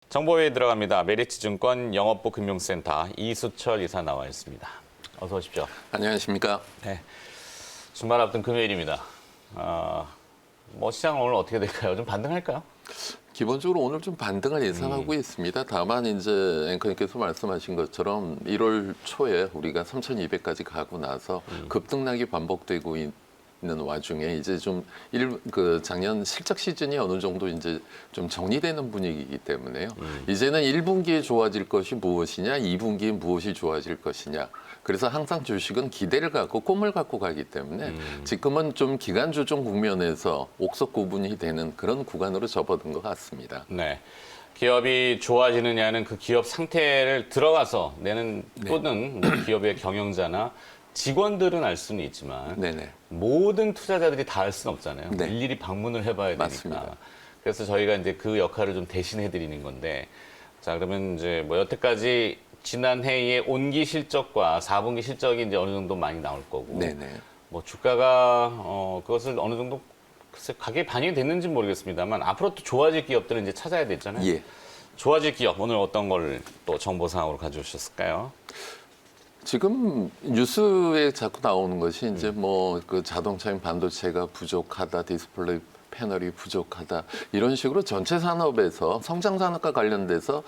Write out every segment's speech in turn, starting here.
정보회의 들어갑니다. 메리츠증권 영업부 금융센터 이수철 이사 나와 있습니다. 어서 오십시오. 안녕하십니까. 네, 주말 앞둔 금요일입니다. 시장은 오늘 어떻게 될까요? 좀 반등할까요? 기본적으로 오늘 좀 반등을 예상하고 있습니다. 다만 이제 앵커님께서 말씀하신 것처럼 1월 초에 우리가 3,200까지 가고 나서 급등락이 반복되고 있는 와중에 이제 좀 작년 실적 시즌이 어느 정도 이제 좀 정리되는 분위기이기 때문에요. 이제는 1분기에 좋아질 것이 무엇이냐, 2분기에 무엇이 좋아질 것이냐. 그래서 항상 주식은 기대를 갖고 꿈을 갖고 가기 때문에 지금은 좀 기간 조정 국면에서 옥석 구분이 되는 그런 구간으로 접어든 것 같습니다. 네. 기업이 좋아지느냐는 그 기업 상태를 들어가서 내는 또는 뭐 기업의 경영자나 직원들은 알 수는 있지만 네네. 모든 투자자들이 다 알 수는 없잖아요. 네. 일일이 방문을 해봐야 되니까. 맞습니다. 그래서 저희가 이제 그 역할을 좀 대신해 드리는 건데, 자 그러면 이제 뭐 여태까지 지난 해의 온기 실적과 4분기 실적이 이제 어느 정도 많이 나올 거고, 네네. 뭐 주가가 그것을 어느 정도 글쎄 가격에 반영이 됐는지 모르겠습니다만 앞으로 또 좋아질 기업들은 이제 찾아야 되잖아요. 예. 좋아질 기업 오늘 어떤 걸 또 정보상으로 가져오셨을까요? 지금 뉴스에 자꾸 나오는 것이 이제 뭐 그 자동차인 반도체가 부족하다, 디스플레이 패널이 부족하다 이런 식으로 전체 산업에서 성장 산업과 관련돼서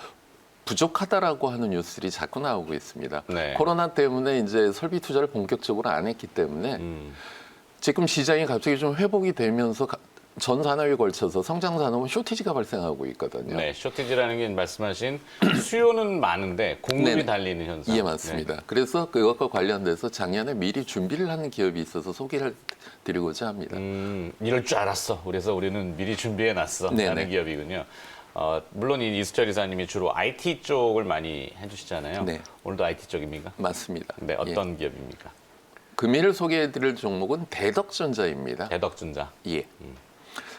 부족하다라고 하는 뉴스들이 자꾸 나오고 있습니다. 네. 코로나 때문에 이제 설비 투자를 본격적으로 안 했기 때문에 지금 시장이 갑자기 좀 회복이 되면서 전 산업에 걸쳐서 성장 산업은 쇼티지가 발생하고 있거든요. 네, 쇼티지라는 게 말씀하신 수요는 많은데 공급이 네네. 달리는 현상. 예, 맞습니다. 그래서 그것과 관련돼서 작년에 미리 준비를 하는 기업이 있어서 소개를 드리고자 합니다. 이럴 줄 알았어. 그래서 우리는 미리 준비해 놨어. 네네. 라는 기업이군요. 물론 이 이수철 이사님이 주로 IT 쪽을 많이 해주시잖아요. 네. 오늘도 IT 쪽입니까? 맞습니다. 네, 어떤 기업입니까? 금일 소개해드릴 종목은 대덕전자입니다. 대덕전자. 예.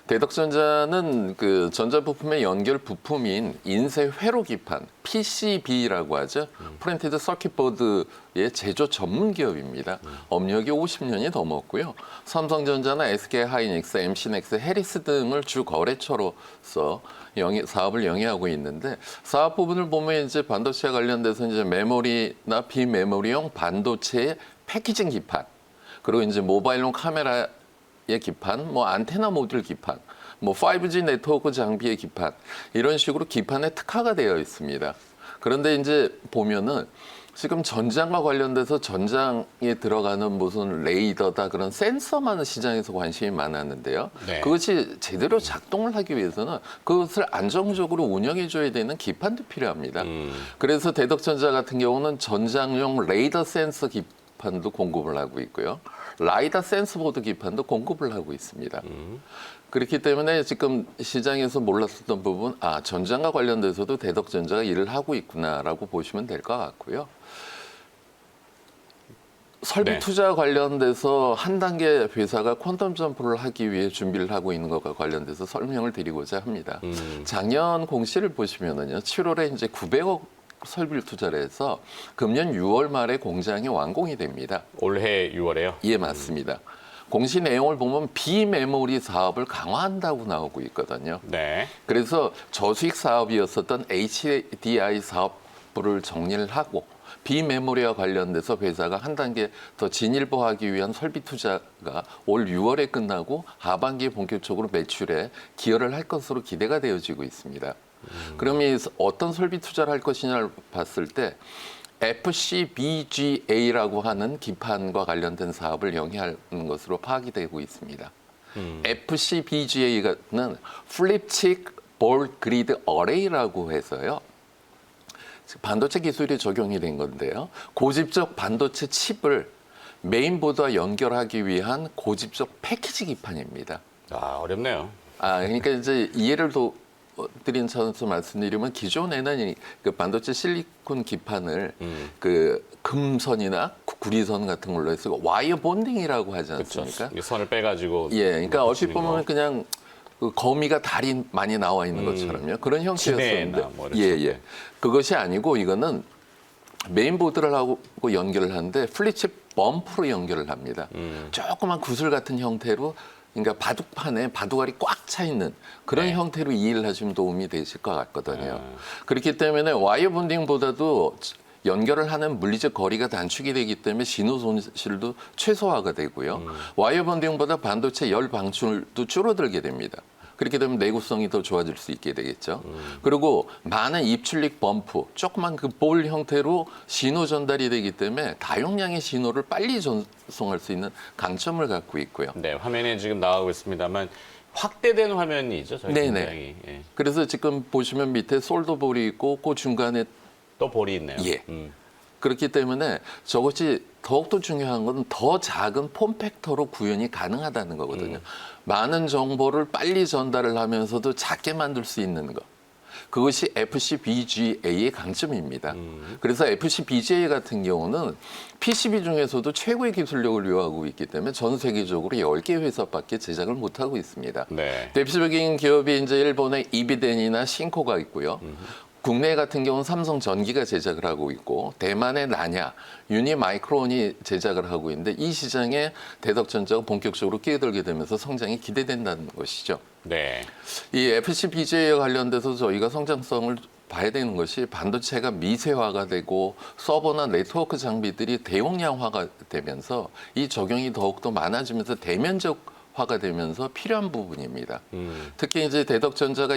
대덕전자는 그 전자부품의 연결 부품인 인쇄 회로 기판 PCB라고 하죠. 프린티드 서킷 보드의 제조 전문 기업입니다. 업력이 50년이 넘었고요. 삼성전자나 SK하이닉스, MC넥스, 해리스 등을 주 거래처로서 사업을 영위하고 있는데 사업 부분을 보면 이제 반도체 관련돼서 이제 메모리나 비메모리용 반도체의 패키징 기판 그리고 이제 모바일용 카메라 의 기판, 뭐 안테나 모듈 기판, 뭐 5G 네트워크 장비의 기판 이런 식으로 기판에 특화가 되어 있습니다. 그런데 이제 보면은 지금 전장과 관련돼서 전장에 들어가는 무슨 레이더다 그런 센서만 시장에서 관심이 많았는데요. 네. 그것이 제대로 작동을 하기 위해서는 그것을 안정적으로 운영해줘야 되는 기판도 필요합니다. 그래서 대덕전자 같은 경우는 전장용 레이더 센서 기판도 공급을 하고 있고요. 라이다 센스보드 기판도 공급을 하고 있습니다. 그렇기 때문에 지금 시장에서 몰랐었던 부분, 전장과 관련돼서도 대덕전자가 일을 하고 있구나라고 보시면 될 것 같고요. 설비 네. 투자 관련돼서 한 단계 회사가 퀀텀 점프를 하기 위해 준비를 하고 있는 것과 관련돼서 설명을 드리고자 합니다. 작년 공시를 보시면은요, 7월에 이제 900억 설비를 투자를 해서 금년 6월 말에 공장이 완공이 됩니다. 올해 6월에요? 예, 맞습니다. 공시 내용을 보면 비메모리 사업을 강화한다고 나오고 있거든요. 네. 그래서 저수익 사업이었었던 HDI 사업부를 정리를 하고 비메모리와 관련돼서 회사가 한 단계 더 진일보하기 위한 설비 투자가 올 6월에 끝나고 하반기에 본격적으로 매출에 기여를 할 것으로 기대가 되어지고 있습니다. 그러면 어떤 설비 투자를 할 것이냐를 봤을 때 FCBGA라고 하는 기판과 관련된 사업을 영위하는 것으로 파악이 되고 있습니다. FCBGA는 플립칩 볼 그리드 어레이라고 해서요. 반도체 기술이 적용이 된 건데요. 고집적 반도체 칩을 메인보드와 연결하기 위한 고집적 패키지 기판입니다. 어렵네요. 그러니까 이제 이해를 드린 차원에서 말씀드리면 기존에는 그 반도체 실리콘 기판을 그 금선이나 구리선 같은 걸로 해서 와이어 본딩이라고 하지 않습니까? 그렇죠. 선을 빼가지고. 예, 그러니까 얼핏 붙이는 보면 거. 그냥 그 거미가 달이 많이 나와 있는 것처럼요. 그런 형태였었는데, 지네나 뭐 이렇게. 그것이 아니고 이거는 메인보드를 하고 연결을 하는데 플립칩 범프로 연결을 합니다. 조그만 구슬 같은 형태로 그러니까 바둑판에 바둑알이 꽉 차 있는 그런 네. 형태로 이해를 하시면 도움이 되실 것 같거든요. 그렇기 때문에 와이어 본딩보다도 연결을 하는 물리적 거리가 단축이 되기 때문에 신호 손실도 최소화가 되고요. 와이어 본딩보다 반도체 열 방출도 줄어들게 됩니다. 그렇게 되면 내구성이 더 좋아질 수 있게 되겠죠. 그리고 많은 입출력 범프, 조그만 그 볼 형태로 신호 전달이 되기 때문에 다용량의 신호를 빨리 전송할 수 있는 강점을 갖고 있고요. 네, 화면에 지금 나가고 있습니다만 확대된 화면이죠, 저희 네네. 굉장히. 예. 그래서 지금 보시면 밑에 솔더볼이 있고 그 중간에 또 볼이 있네요. 예. 그렇기 때문에 저것이 더욱더 중요한 건 더 작은 폼팩터로 구현이 가능하다는 거거든요. 많은 정보를 빨리 전달을 하면서도 작게 만들 수 있는 것. 그것이 FCBGA의 강점입니다. 그래서 FCBGA 같은 경우는 PCB 중에서도 최고의 기술력을 요하고 있기 때문에 전 세계적으로 10개 회사밖에 제작을 못하고 있습니다. 네. 대표적인 기업이 이제 일본의 이비덴이나 신코가 있고요. 국내 같은 경우는 삼성전기가 제작을 하고 있고 대만의 나냐, 유니마이크론이 제작을 하고 있는데 이 시장에 대덕전자가 본격적으로 끼어들게 되면서 성장이 기대된다는 것이죠. 네. 이 FCBGA와 관련돼서 저희가 성장성을 봐야 되는 것이 반도체가 미세화가 되고 서버나 네트워크 장비들이 대용량화가 되면서 이 적용이 더욱더 많아지면서 대면적화가 되면서 필요한 부분입니다. 특히 이제 대덕전자가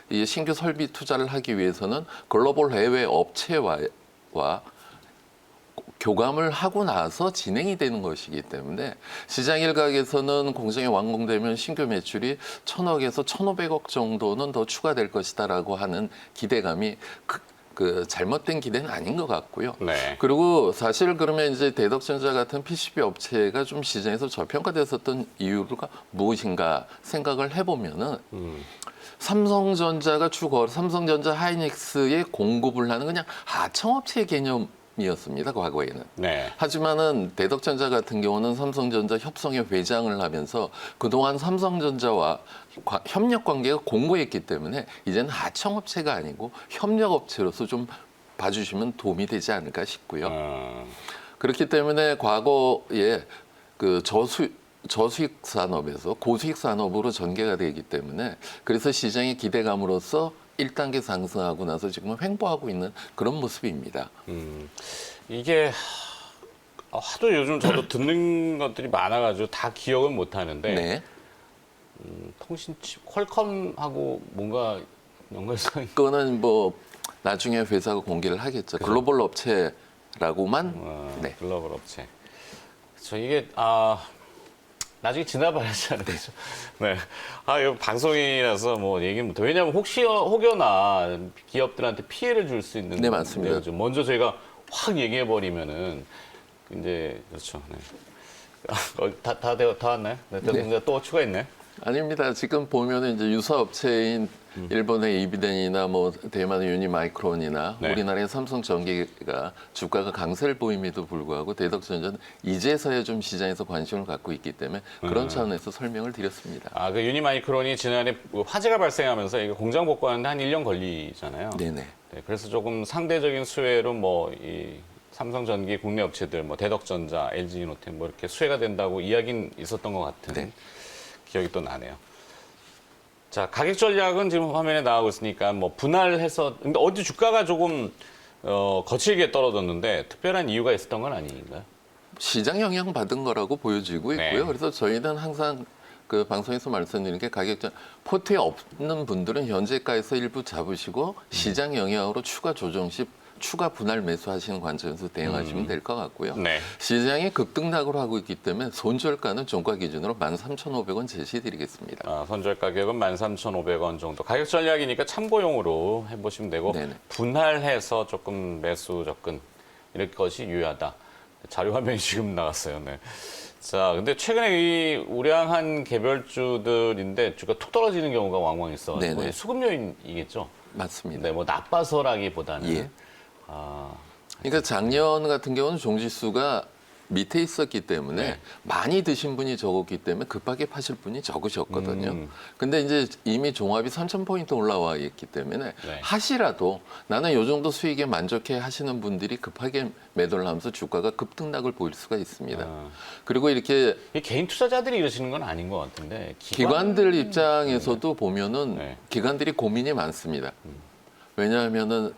이 신규 설비 투자를 하기 위해서는 글로벌 해외 업체와 교감을 하고 나서 진행이 되는 것이기 때문에 시장 일각에서는 공정이 완공되면 신규 매출이 1,000억에서 1,500억 정도는 더 추가될 것이다라고 하는 기대감이 그 잘못된 기대는 아닌 것 같고요. 네. 그리고 사실 그러면 이제 대덕전자 같은 PCB 업체가 좀 시장에서 저평가됐었던 이유가 무엇인가 생각을 해보면은 삼성전자가 삼성전자 하이닉스에 공급을 하는 그냥 하청업체 개념이었습니다, 과거에는. 네. 하지만은 대덕전자 같은 경우는 삼성전자 협성회 회장을 하면서 그동안 삼성전자와 협력 관계가 공고했기 때문에 이제는 하청업체가 아니고 협력업체로서 좀 봐주시면 도움이 되지 않을까 싶고요. 그렇기 때문에 과거에 그 저수익 산업에서 고수익 산업으로 전개가 되기 때문에 그래서 시장의 기대감으로써 1단계 상승하고 나서 지금 횡보하고 있는 그런 모습입니다. 이게 하도 요즘 저도 듣는 것들이 많아가지고 다 기억은 못 하는데 네. 통신칩 퀄컴하고 뭔가 연관성이 그거는 뭐 나중에 회사가 공개를 하겠죠. 글로벌 업체라고만. 네. 글로벌 업체. 저 이게 나중에 지나봐야지 않겠죠. 네. 이거 방송이라서 뭐 얘기는 못해. 왜냐하면 혹여나 기업들한테 피해를 줄 수 있는. 네, 맞습니다. 내용이죠. 먼저 저희가 확 얘기해버리면은 이제 그렇죠. 네. 다 왔나요? 네. 네. 또 추가했나요? 아닙니다. 지금 보면은 이제 유사업체인 일본의 이비덴이나 뭐 대만의 유니마이크론이나 네. 우리나라의 삼성전기가 주가가 강세를 보임에도 불구하고 대덕전자는 이제서야 좀 시장에서 관심을 갖고 있기 때문에 그런 차원에서 설명을 드렸습니다. 그 유니마이크론이 지난해 화재가 발생하면서 이게 공장 복구하는데 한 1년 걸리잖아요. 네네. 네, 그래서 조금 상대적인 수혜로 뭐 이 삼성전기 국내 업체들, 뭐 대덕전자, LG이노텍 뭐 이렇게 수혜가 된다고 이야기는 있었던 것 같은 네. 기억이 또 나네요. 자, 가격 전략은 지금 화면에 나오고 있으니까 뭐 분할해서 근데 어디 주가가 조금 거칠게 떨어졌는데 특별한 이유가 있었던 건 아닌가요? 시장 영향 받은 거라고 보여지고 있고요. 네. 그래서 저희는 항상 그 방송에서 말씀드린 게 가격전 포트에 없는 분들은 현재가에서 일부 잡으시고 시장 영향으로 추가 조정 시 추가 분할 매수하시는 관점에서 대응하시면 될 것 같고요. 네. 시장이 급등락을 하고 있기 때문에 손절가는 종가 기준으로 13,500원 제시해드리겠습니다. 선절 가격은 13,500원 정도. 가격 전략이니까 참고용으로 해보시면 되고 네네. 분할해서 조금 매수 접근 이럴 것이 유효하다. 자료 화면이 지금 나왔어요. 네. 자, 근데 최근에 이 우량한 개별주들인데 주가 툭 떨어지는 경우가 왕왕 있어가지고 네네. 수급 요인이겠죠. 맞습니다. 네, 뭐 나빠서라기보다는 예. 그러니까 작년 같은 경우는 종지수가 밑에 있었기 때문에 네. 많이 드신 분이 적었기 때문에 급하게 파실 분이 적으셨거든요. 근데 이제 이미 종합이 3,000포인트 올라와 있기 때문에 네. 하시라도 나는 이 정도 수익에 만족해 하시는 분들이 급하게 매도를 하면서 주가가 급등락을 보일 수가 있습니다. 그리고 이렇게 이 개인 투자자들이 이러시는 건 아닌 것 같은데 기관들 입장에서도 보면은 네. 기관들이 고민이 많습니다. 왜냐하면은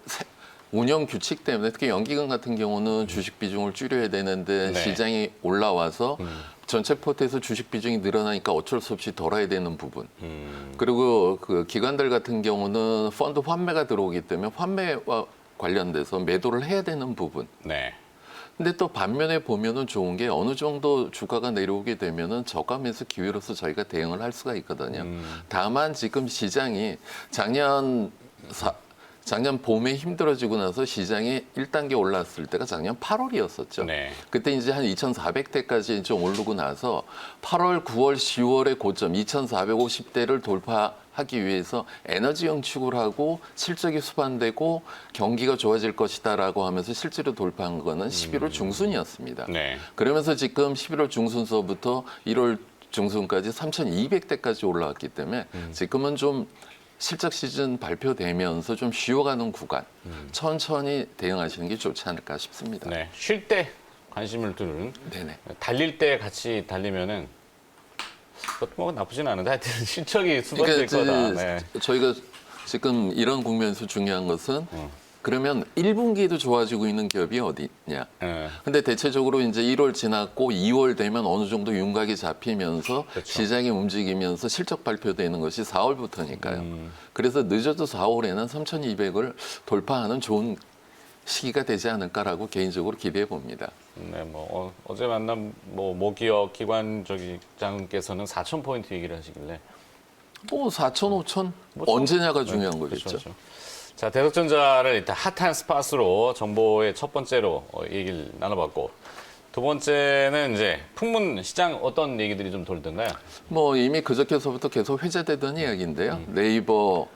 운영 규칙 때문에 특히 연기금 같은 경우는 주식 비중을 줄여야 되는데 네. 시장이 올라와서 전체 포트에서 주식 비중이 늘어나니까 어쩔 수 없이 덜어야 되는 부분. 그리고 그 기관들 같은 경우는 펀드 환매가 들어오기 때문에 환매와 관련돼서 매도를 해야 되는 부분. 네. 근데 또 반면에 보면은 좋은 게 어느 정도 주가가 내려오게 되면은 저가 매수 기회로서 저희가 대응을 할 수가 있거든요. 다만 지금 시장이 작년 봄에 힘들어지고 나서 시장이 1단계 올랐을 때가 작년 8월이었었죠. 네. 그때 이제 한 2,400대까지 좀 오르고 나서 8월, 9월, 10월의 고점 2,450대를 돌파하기 위해서 에너지 영축을 하고 실적이 수반되고 경기가 좋아질 것이다라고 하면서 실제로 돌파한 거는 11월 중순이었습니다. 네. 그러면서 지금 11월 중순서부터 1월 중순까지 3,200대까지 올라왔기 때문에 지금은 좀 실적 시즌 발표되면서 좀 쉬어가는 구간, 천천히 대응하시는 게 좋지 않을까 싶습니다. 네. 쉴 때 관심을 두는 네네. 달릴 때 같이 달리면은 그것도 뭐 나쁘진 않은데 하여튼 실적이 수반될 거다. 네. 저희가 지금 이런 국면에서 중요한 것은 그러면 1분기에도 좋아지고 있는 기업이 어디 있냐. 네. 근데 대체적으로 이제 1월 지났고 2월 되면 어느 정도 윤곽이 잡히면서 그렇죠. 시장이 움직이면서 실적 발표되는 것이 4월부터니까요. 그래서 늦어도 4월에는 3,200을 돌파하는 좋은 시기가 되지 않을까라고 개인적으로 기대해 봅니다. 네, 어제 만난 모기업 기관장께서는 4,000포인트 얘기를 하시길래 뭐 4천, 5천 뭐 언제냐가 네, 중요한 거겠죠. 그렇죠. 자, 대덕전자를 일단 핫한 스팟으로 정보의 첫 번째로 얘기를 나눠봤고 두 번째는 이제 풍문 시장 어떤 얘기들이 좀 돌던가요? 뭐 이미 그저께서부터 계속 회자되던 이야기인데요. 네이버와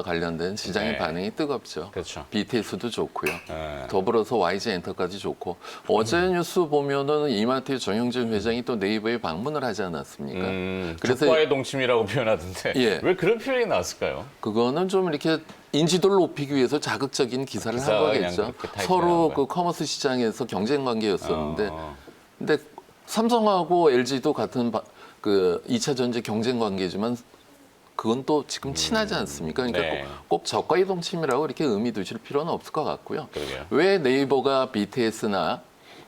관련된 시장의 네. 반응이 뜨겁죠. 그렇죠. BTS도 좋고요. 네. 더불어서 YG 엔터까지 좋고 어제 뉴스 보면은 이마트의 정영진 회장이 또 네이버에 방문을 하지 않았습니까? 그래서 적과의 동침이라고 표현하던데 예. 왜 그런 표현이 나왔을까요? 그거는 좀 이렇게 인지도를 높이기 위해서 자극적인 기사를 한 기사가 그냥 거겠죠. 그렇게 타이틀을 서로 한 그 커머스 시장에서 경쟁 관계였었는데 어. 근데 삼성하고 LG도 같은 그 2차 전지 경쟁 관계지만 그건 또 지금 친하지 않습니까? 그러니까 네. 꼭 적과 이동침이라고 이렇게 의미 두실 필요는 없을 것 같고요. 그러게요. 왜 네이버가 BTS나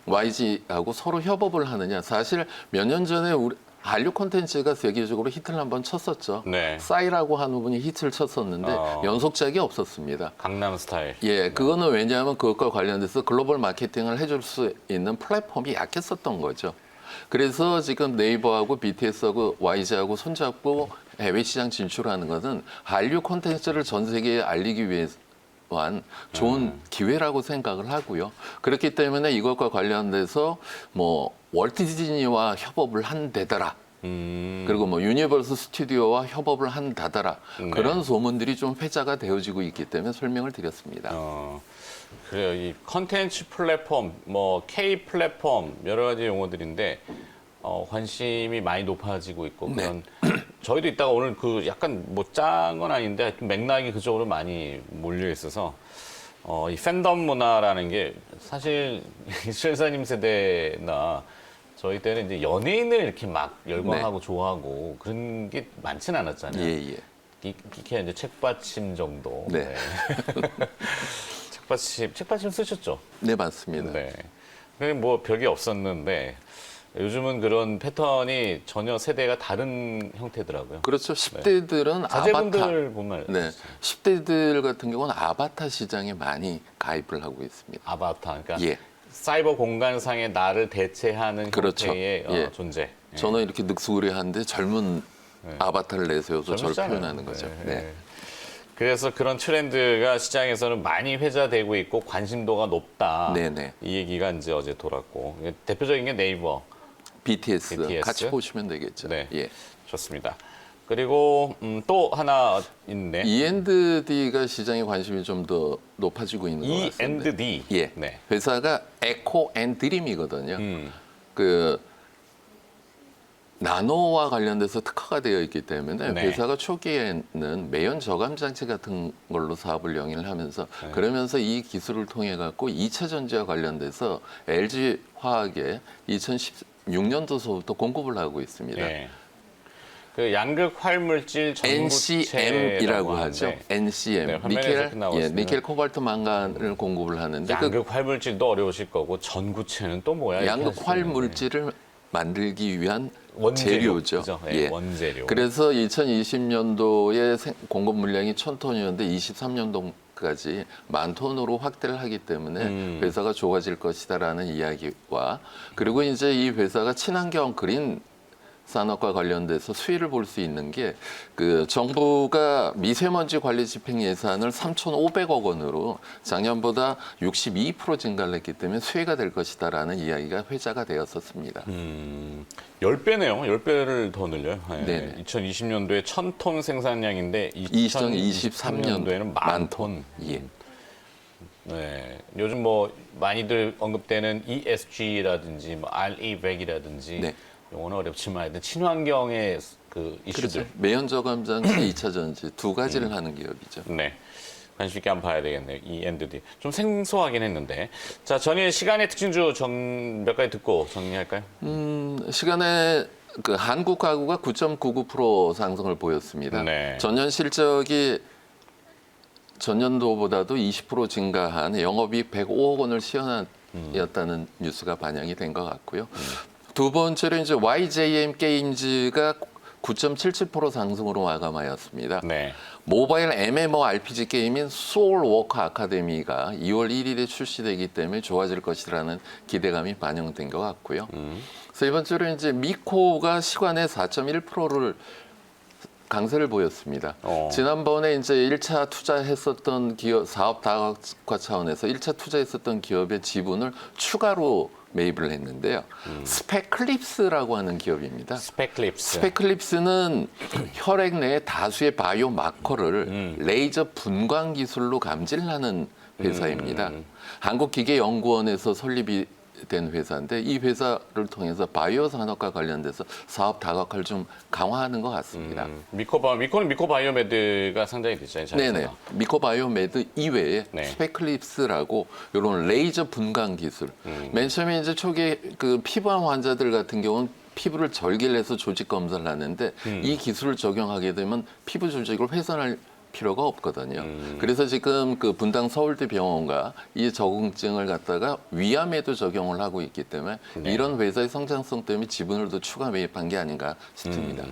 YG하고 서로 협업을 하느냐? 사실 몇 년 전에 우리 한류 콘텐츠가 세계적으로 히트를 한번 쳤었죠. 네. 싸이라고 하는 분이 히트를 쳤었는데 연속작이 없었습니다. 강남 스타일. 예, 그거는 왜냐하면 그것과 관련돼서 글로벌 마케팅을 해줄 수 있는 플랫폼이 약했었던 거죠. 그래서 지금 네이버하고 BTS하고 YG하고 손잡고 해외 시장 진출하는 것은 한류 콘텐츠를 전 세계에 알리기 위해서 또한 좋은 기회라고 생각을 하고요. 그렇기 때문에 이것과 관련돼서 뭐 월트 디즈니와 협업을 한데더라. 그리고 뭐 유니버스 스튜디오와 협업을 한다더라. 네. 그런 소문들이 좀 회자가 되어지고 있기 때문에 설명을 드렸습니다. 그래요. 이 컨텐츠 플랫폼, K 플랫폼 여러 가지 용어들인데 관심이 많이 높아지고 있고 그런 저희도 이따가 오늘 그 약간 짠 건 아닌데 하여튼 맥락이 그쪽으로 많이 몰려 있어서 이 팬덤 문화라는 게 사실 실사님 세대나 저희 때는 이제 연예인을 이렇게 막 열광하고 좋아하고 그런 게 많지는 않았잖아요. 예. 이렇게 이제 책받침 정도. 네. 책받침 쓰셨죠? 네, 맞습니다. 네. 그게 별게 없었는데 요즘은 그런 패턴이 전혀 세대가 다른 형태더라고요. 그렇죠. 10대들은 자제분들 아바타. 보면 네. 10대들 같은 경우는 아바타 시장에 많이 가입을 하고 있습니다. 아바타, 그러니까 예. 사이버 공간상의 나를 대체하는 그렇죠. 형태의 예. 존재. 예. 저는 이렇게 늑수구리한데 젊은 아바타를 내세워서 저를 젊으시잖아요. 표현하는 거죠. 네. 그래서 그런 트렌드가 시장에서는 많이 회자되고 있고 관심도가 높다. 네네. 이 얘기가 이제 어제 돌았고 대표적인 게 네이버. BTS BTS. 같이 보시면 되겠죠. 네. 예. 좋습니다. 그리고 또 하나 있네. E&D가 시장에 관심이 좀 더 높아지고 있는 것 같습니다. E&D. 예. 네. 회사가 에코 앤 드림이거든요. 음. 그 나노와 관련돼서 특화가 되어 있기 때문에 네. 회사가 초기에는 매연 저감 장치 같은 걸로 사업을 영위를 하면서 네. 그러면서 이 기술을 통해 갖고 2차 전지와 관련돼서 LG 화학에 2016년도서부터 공급을 하고 있습니다. 네. 그 양극 활물질 NCM이라고 하죠. NCM. 네, 화면에서 니켈, 끝나고 있습니다. 니켈, 코발트, 망간을 공급을 하는데 양극 활물질도 어려우실 거고 전구체는 또 뭐야? 이렇게 양극 하시는데. 활물질을 만들기 위한 원재료, 재료죠. 그죠? 네, 예. 원재료. 그래서 2020년도에 공급 물량이 1,000톤이었는데 23년도까지 10,000톤으로 확대를 하기 때문에 회사가 좋아질 것이다라는 이야기와 그리고 이제 이 회사가 친환경 그린 산업과 관련돼서 수혜를 볼 수 있는 게 그 정부가 미세먼지 관리 집행 예산을 3,500억 원으로 작년보다 62% 증가를 했기 때문에 수혜가 될 것이다라는 이야기가 회자가 되었었습니다. 10배네요. 10배를 더 늘려요. 네. 네네. 2020년도에 1,000톤 생산량인데 2023년도에는 10,000톤. 예. 네. 요즘 뭐 많이들 언급되는 ESG라든지 뭐 RE100이라든지 네. 용어는 어렵지만 하여튼 친환경의 그 이슈들. 그렇죠. 매연 저감 장치, 2차 전지 두 가지를 하는 기업이죠. 네. 관심 있게 한번 봐야 되겠네요. E&D. 좀 생소하긴 했는데. 자, 전일 시간의 특징주 몇 가지 듣고 정리할까요? 시간에 그 한국 가구가 9.99% 상승을 보였습니다. 네. 전년 실적이 전년도보다도 20% 증가한 영업이익 105억 원을 시현했다는 뉴스가 반영이 된 것 같고요. 두 번째로 이제 YJM 게임즈가 9.77% 상승으로 마감하였습니다. 네. 모바일 MMORPG 게임인 소울워커 아카데미가 2월 1일에 출시되기 때문에 좋아질 것이라는 기대감이 반영된 것 같고요. 세 번째로 이제 미코가 시간의 4.1%를 강세를 보였습니다. 지난번에 이제 1차 투자했었던 기업, 사업 다각화 차원에서 1차 투자했었던 기업의 지분을 추가로 매입을 했는데요. 스펙클립스라고 하는 기업입니다. 스펙클립스. 스펙클립스는 혈액 내에 다수의 바이오 마커를 레이저 분광 기술로 감지하는 회사입니다. 한국기계연구원에서 설립이 된 회사인데 이 회사를 통해서 바이오 산업과 관련돼서 사업 다각화를 좀 강화하는 것 같습니다. 미코는 미코바이오메드가 상장이 됐잖아요. 네네. 미코바이오메드 이외에 네. 스펙클립스라고 이런 레이저 분광 기술. 맨 처음에 이제 초기에 그 피부암 환자들 같은 경우는 피부를 절개를 해서 조직 검사를 하는데 이 기술을 적용하게 되면 피부 조직을 훼손할 필요가 없거든요. 그래서 지금 그 분당 서울대 병원과 이 적응증을 갖다가 위암에도 적용을 하고 있기 때문에 이런 회사의 성장성 때문에 지분을 더 추가 매입한 게 아닌가 싶습니다.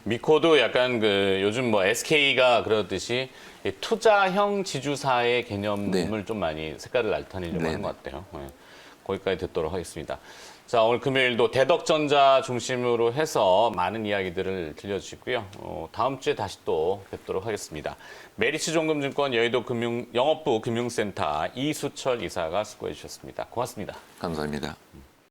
미코도 약간 그 요즘 뭐 SK가 그러듯이 이 투자형 지주사의 개념을 좀 많이 색깔을 나타내려고 하는 것 같아요. 네. 거기까지 듣도록 하겠습니다. 자, 오늘 금요일도 대덕전자 중심으로 해서 많은 이야기들을 들려주시고요. 다음 주에 다시 또 뵙도록 하겠습니다. 메리츠 종금증권 여의도 영업부 금융센터 이수철 이사가 수고해 주셨습니다. 고맙습니다. 감사합니다.